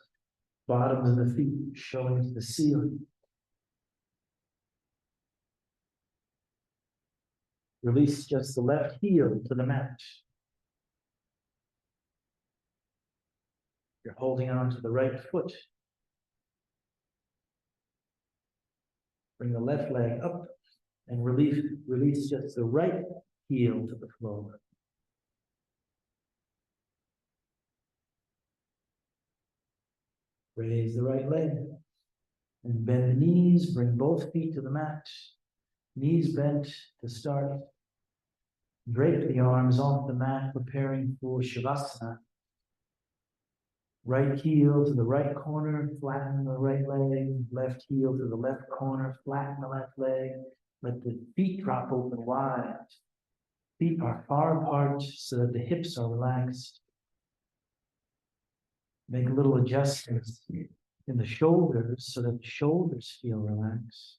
Speaker 1: bottoms of the feet showing to the ceiling. Release just the left heel to the mat. You're holding on to the right foot. Bring the left leg up
Speaker 2: And release just the right heel to the floor. Raise the right leg. And bend the knees, bring both feet to the mat. Knees bent to start. Drape the arms off the mat, preparing for Shavasana. Right heel to the right corner, flatten the right leg. Left heel to the left corner, flatten the left leg. Let the feet drop open wide. Feet are far apart so that the hips are relaxed. Make little adjustments in the shoulders so that the shoulders feel relaxed.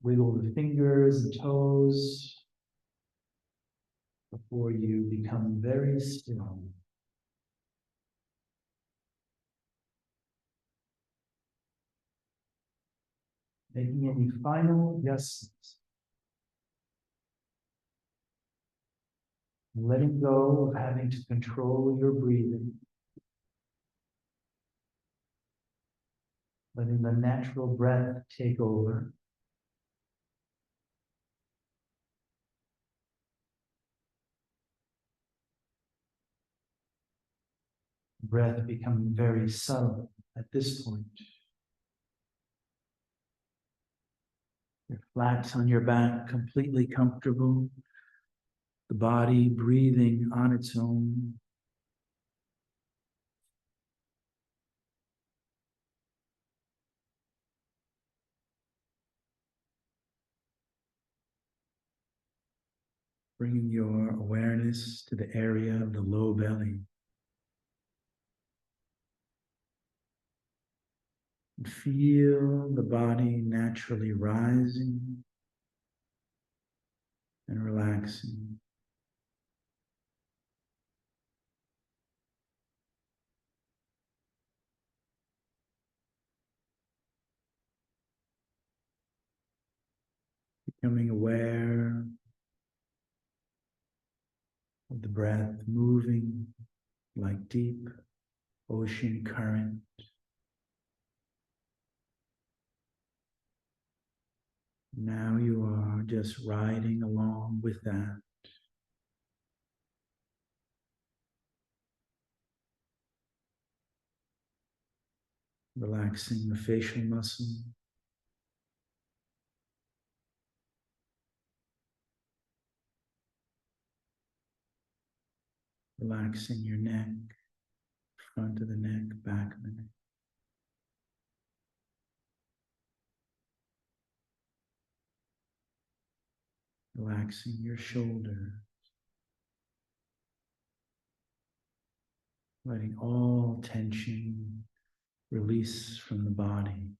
Speaker 2: Wiggle the fingers and toes before you become very still. Making any final adjustments. Letting go of having to control your breathing. Letting the natural breath take over. Breath becoming very subtle at this point. You're flat on your back, completely comfortable. The body breathing on its own. Bringing your awareness to the area of the low belly. And feel the body naturally rising and relaxing. Becoming aware of the breath moving like deep ocean current. Now you are just riding along with that. Relaxing the facial muscle. Relaxing your neck, front of the neck, back of the neck. Relaxing your shoulder. Letting all tension release from the body,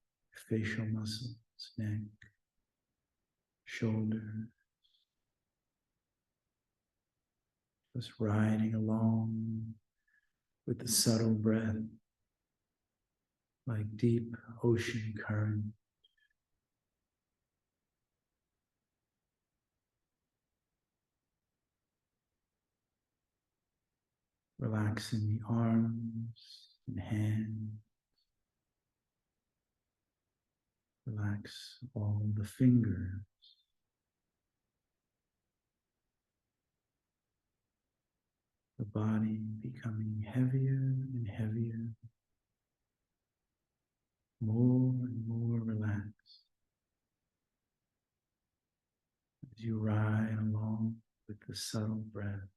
Speaker 2: facial muscles, neck, shoulder. Just riding along with the subtle breath, like deep ocean current. Relaxing the arms and hands. Relax all the fingers. The body becoming heavier and heavier, more and more relaxed as you ride along with the subtle breath.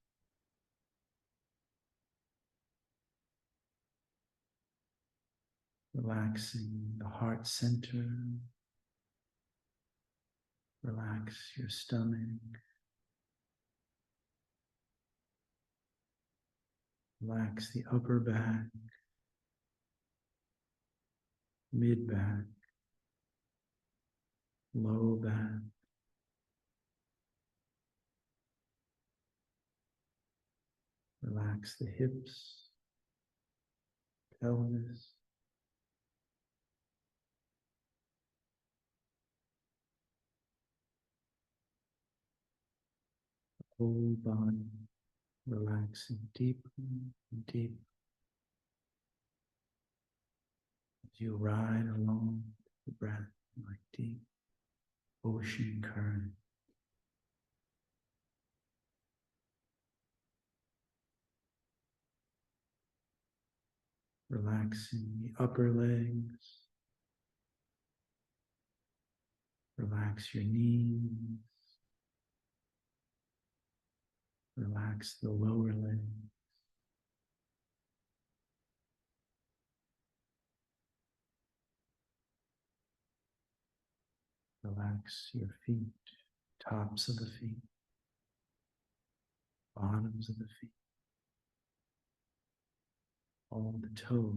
Speaker 2: Relaxing the heart center. Relax your stomach. Relax the upper back, mid back, low back. Relax the hips, pelvis. Whole body relaxing deeper and deeper as you ride along the breath like deep
Speaker 1: ocean current. Relaxing the upper legs. Relax your knees. Relax the lower legs. Relax your feet, tops of the feet, bottoms of the feet, all the toes.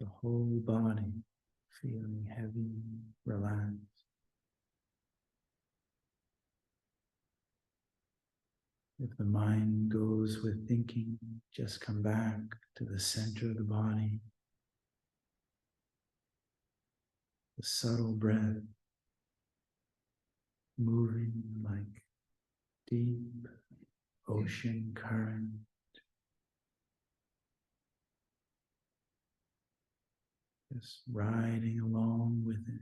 Speaker 1: The whole body feeling heavy, relaxed. If the mind goes with thinking, just come back to the center of the body. The subtle breath moving like deep ocean current. Just riding along with it.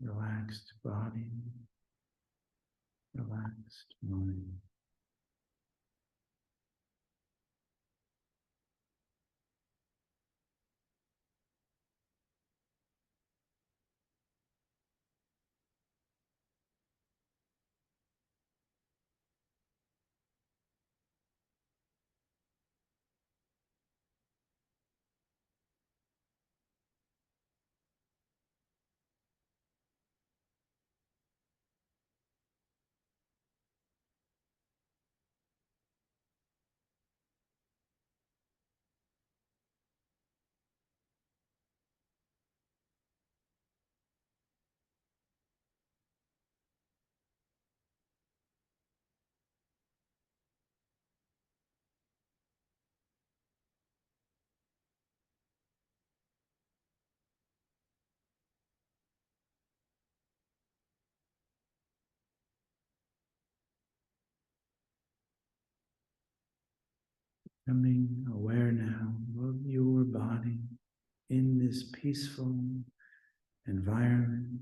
Speaker 1: Relaxed body, relaxed mind. Becoming aware now of your body in this peaceful environment.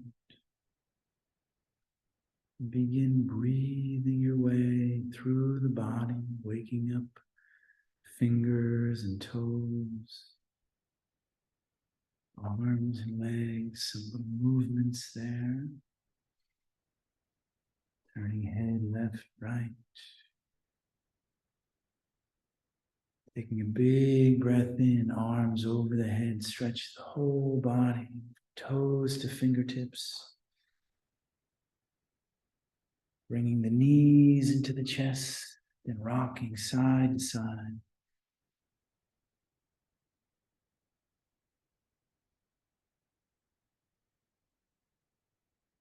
Speaker 1: Begin breathing your way through the body, waking up fingers and toes, arms and legs, some little movements there. Turning head left, right. Taking a big breath in, arms over the head, stretch the whole body, toes to fingertips. Bringing the knees into the chest, then rocking side to side.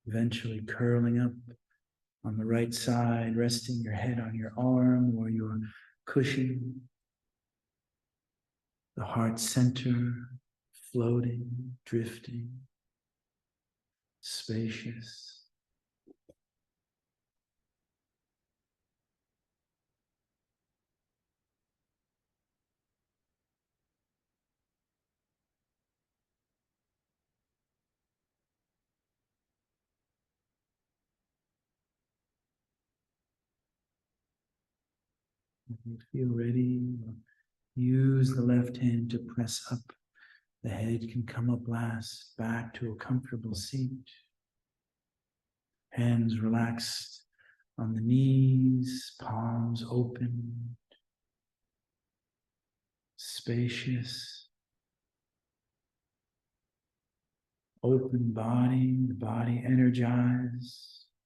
Speaker 1: Eventually curling up on the right side, resting your head on your arm or your cushion. The heart center floating, drifting, spacious. If you feel ready, use the left hand to press up. The head can come up last, back to a comfortable seat. Hands relaxed on the knees, palms open, spacious. Open body, the body energized.